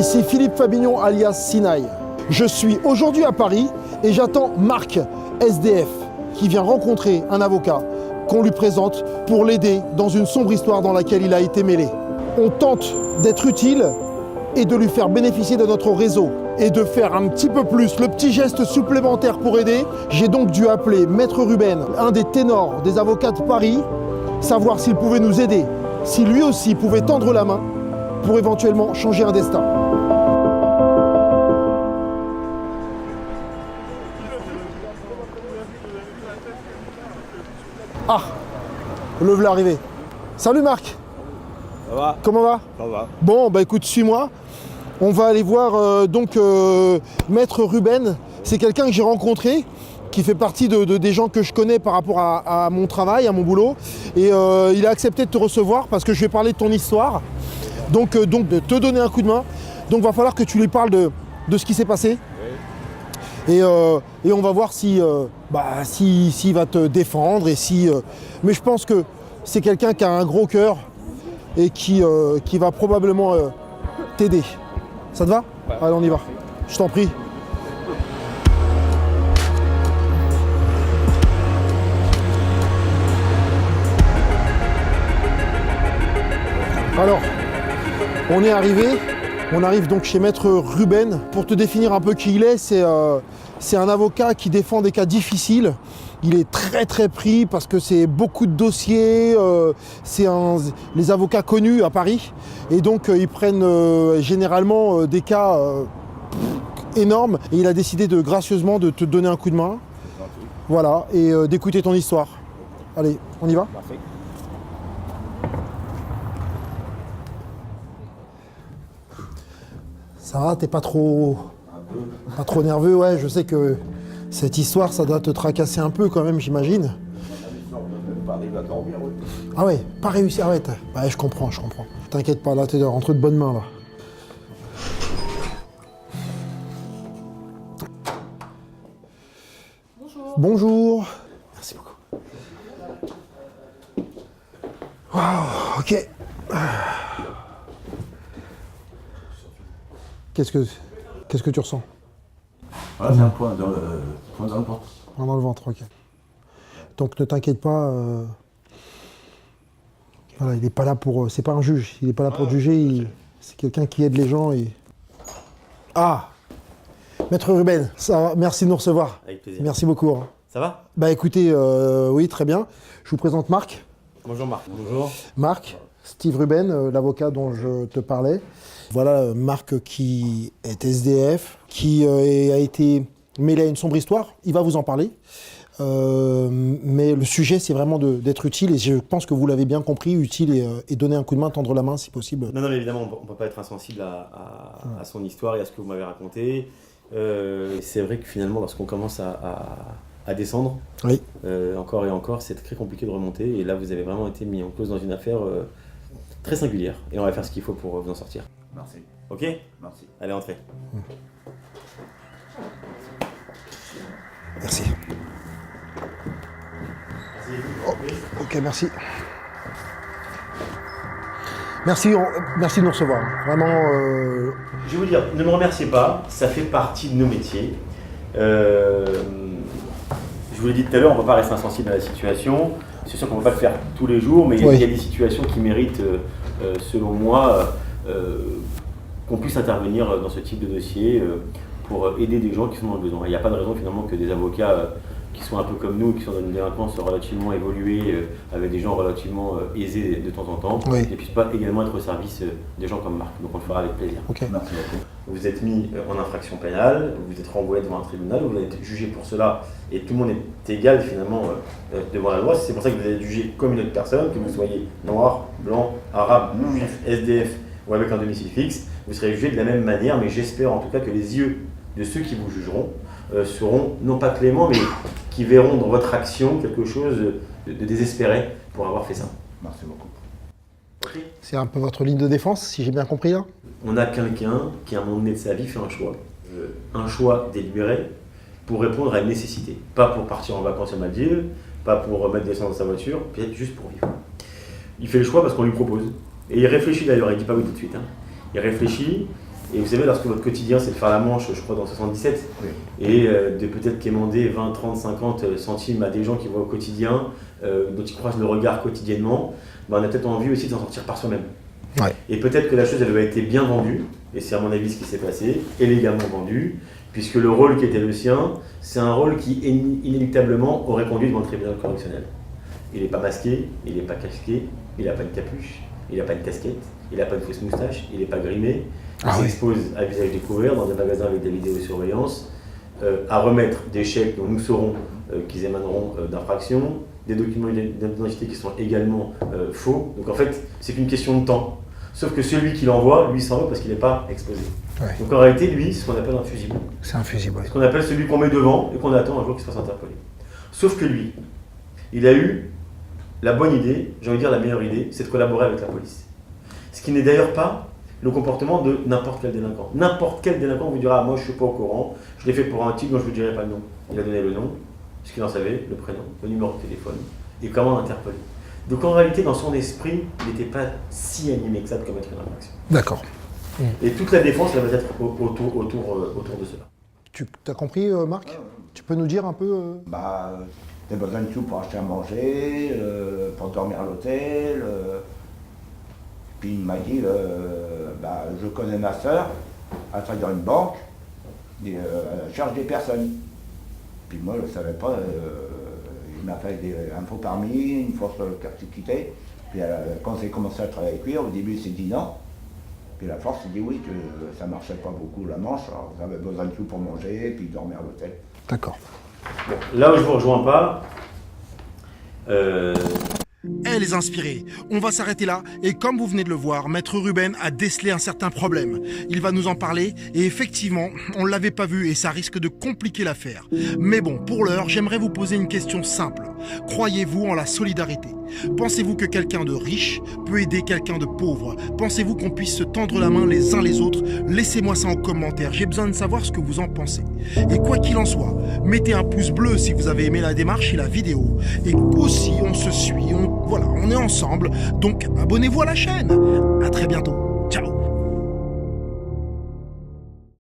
Ici Philippe Fabignon alias Sinaï. Je suis aujourd'hui à Paris et j'attends Marc, SDF, qui vient rencontrer un avocat qu'on lui présente pour l'aider dans une sombre histoire dans laquelle il a été mêlé. On tente d'être utile et de lui faire bénéficier de notre réseau et de faire un petit peu plus, le petit geste supplémentaire pour aider. J'ai donc dû appeler Maître Ruben, un des ténors des avocats de Paris, savoir s'il pouvait nous aider, si lui aussi pouvait tendre la main pour éventuellement changer un destin. Ah, le voilà arrivé. Salut Marc. Ça va? Comment va? Ça va. Bon, bah écoute, suis-moi. On va aller voir Maître Ruben. C'est quelqu'un que j'ai rencontré, qui fait partie des gens que je connais par rapport à mon travail, à mon boulot. Et il a accepté de te recevoir parce que je vais parler de ton histoire. Donc de te donner un coup de main. Donc va falloir que tu lui parles de ce qui s'est passé. Oui. Et on va voir s'il va te défendre. Mais je pense que c'est quelqu'un qui a un gros cœur et qui va probablement t'aider. Ça te va? Ouais. Allez, on y va. Je t'en prie. Alors, on est arrivé. On arrive donc chez Maître Ruben. Pour te définir un peu qui il est, c'est un avocat qui défend des cas difficiles. Il est très très pris parce que c'est beaucoup de dossiers, les avocats connus à Paris. Et donc ils prennent généralement des cas énormes. Et il a décidé gracieusement de te donner un coup de main. Voilà, et d'écouter ton histoire. Allez, on y va? Parfait. Ça va, t'es pas trop nerveux? Ouais, je sais que cette histoire, ça doit te tracasser un peu quand même, j'imagine. Ah ouais, pas réussi, arrête. Ouais, je comprends. T'inquiète pas, là, t'es entre de bonnes mains, là. Bonjour. Bonjour. Merci beaucoup. Waouh, ok. Qu'est-ce que tu ressens? Voilà, c'est un point dans le ventre. Dans le ventre, ok. Donc ne t'inquiète pas. Voilà, il n'est pas là pour. C'est pas un juge. Il n'est pas là pour juger. C'est quelqu'un qui aide les gens et. Ah, Maître Ruben, ça va, merci de nous recevoir. Avec plaisir. Merci beaucoup. Hein. Ça va? Bah écoutez, oui, très bien. Je vous présente Marc. Bonjour Marc. Bonjour. Marc, Steve Ruben, l'avocat dont je te parlais. Voilà, Marc qui est SDF, qui a été mêlé à une sombre histoire. Il va vous en parler. Mais le sujet, c'est vraiment d'être utile. Et je pense que vous l'avez bien compris, utile et donner un coup de main, tendre la main si possible. Non, mais évidemment, on ne peut pas être insensible à son histoire et à ce que vous m'avez raconté. C'est vrai que finalement, lorsqu'on commence à descendre, oui. Encore et encore, c'est très compliqué de remonter. Et là, vous avez vraiment été mis en cause dans une affaire très singulière. Et on va faire ce qu'il faut pour vous en sortir. Merci. Ok? Merci. Allez, entrez. Merci. Oh, ok, merci. Merci de nous recevoir. Vraiment. Je vais vous dire, ne me remerciez pas, ça fait partie de nos métiers. Je vous l'ai dit tout à l'heure, on ne peut pas rester insensible à la situation. C'est sûr qu'on ne peut pas le faire tous les jours, mais oui. Il y a des situations qui méritent, selon moi, qu'on puisse intervenir dans ce type de dossier pour aider des gens qui sont dans le besoin. Il n'y a pas de raison finalement que des avocats qui sont un peu comme nous, qui sont dans une délinquance relativement évoluée, avec des gens relativement aisés de temps en temps, oui. ne puissent pas également être au service des gens comme Marc. Donc on le fera avec plaisir. Ok. Merci beaucoup. Vous êtes mis en infraction pénale, vous êtes renvoyé devant un tribunal, vous êtes jugé pour cela et tout le monde est égal finalement devant la loi. C'est pour ça que vous êtes jugé comme une autre personne, que vous soyez noir, blanc, arabe, juif, SDF ou avec un domicile fixe. Vous serez jugé de la même manière, mais j'espère en tout cas que les yeux de ceux qui vous jugeront seront non pas cléments, mais qui verront dans votre action quelque chose de désespéré pour avoir fait ça. Merci beaucoup. Okay. C'est un peu votre ligne de défense, si j'ai bien compris là. On a quelqu'un qui, à un moment donné de sa vie, fait un choix délibéré pour répondre à une nécessité. Pas pour partir en vacances à Maldives, pas pour remettre des essence dans sa voiture, peut-être juste pour vivre. Il fait le choix parce qu'on lui propose. Et il réfléchit d'ailleurs, il ne dit pas oui tout de suite. Hein. Il réfléchit Et vous savez, lorsque votre quotidien, c'est de faire la manche, je crois, dans 77, Oui. et de peut-être quémander 20, 30, 50 centimes à des gens qui voient au quotidien, dont ils croisent le regard quotidiennement, ben, on a peut-être envie aussi d'en sortir par soi-même. Ouais. Et peut-être que la chose, elle a été bien vendue, et c'est à mon avis ce qui s'est passé, élégamment vendue, puisque le rôle qui était le sien, c'est un rôle qui inéluctablement aurait conduit devant le tribunal correctionnel. Il n'est pas masqué, il n'est pas casqué, il n'a pas une capuche, il n'a pas une casquette, il n'a pas une fausse moustache, il n'est pas grimé, il s'expose à visage découvert dans des magasins avec des vidéosurveillance, à remettre des chèques dont nous saurons qu'ils émaneront d'infractions, des documents d'identité qui sont également faux. Donc en fait, c'est qu'une question de temps. Sauf que celui qui l'envoie, lui, s'en va parce qu'il n'est pas exposé. Ouais. Donc en réalité, lui, c'est ce qu'on appelle un fusible. C'est un fusible. Ce qu'on appelle celui qu'on met devant et qu'on attend un jour qu'il se fasse interpeller. Sauf que lui, il a eu la bonne idée, j'ai envie de dire la meilleure idée, c'est de collaborer avec la police. Ce qui n'est d'ailleurs pas le comportement de n'importe quel délinquant. N'importe quel délinquant vous dira, moi je ne suis pas au courant, je l'ai fait pour un type dont je ne vous dirai pas le nom. Il a donné le nom, ce qu'il en savait, le prénom, le numéro de téléphone et comment l'interpeller. Donc en réalité, dans son esprit, il n'était pas si animé que ça de commettre une infraction. D'accord. Et toute la défense, elle va être autour de cela. Tu as compris, Marc? Tu peux nous dire un peu T'as besoin de tout pour acheter à manger, pour dormir à l'hôtel. Puis il m'a dit, je connais ma soeur, elle travaille dans une banque, et, elle charge des personnes. Puis moi je ne savais pas, il m'a fait un faux permis, une fausse carte d'identité. Puis quand j'ai commencé à travailler avec lui, au début il s'est dit non. Puis la force s'est dit oui, que ça ne marchait pas beaucoup la manche, alors vous avez besoin de tout pour manger, puis dormir à l'hôtel. D'accord. Bon, là où je ne vous rejoins pas, Les inspirés, on va s'arrêter là et comme vous venez de le voir, Maître Ruben a décelé un certain problème. Il va nous en parler et effectivement, on ne l'avait pas vu et ça risque de compliquer l'affaire. Mais bon, pour l'heure, j'aimerais vous poser une question simple. Croyez-vous en la solidarité? Pensez-vous que quelqu'un de riche peut aider quelqu'un de pauvre? Pensez-vous qu'on puisse se tendre la main les uns les autres? Laissez-moi ça en commentaire, j'ai besoin de savoir ce que vous en pensez. Et quoi qu'il en soit, mettez un pouce bleu si vous avez aimé la démarche et la vidéo. Et aussi, on se suit, on est ensemble, donc abonnez-vous à la chaîne. À très bientôt.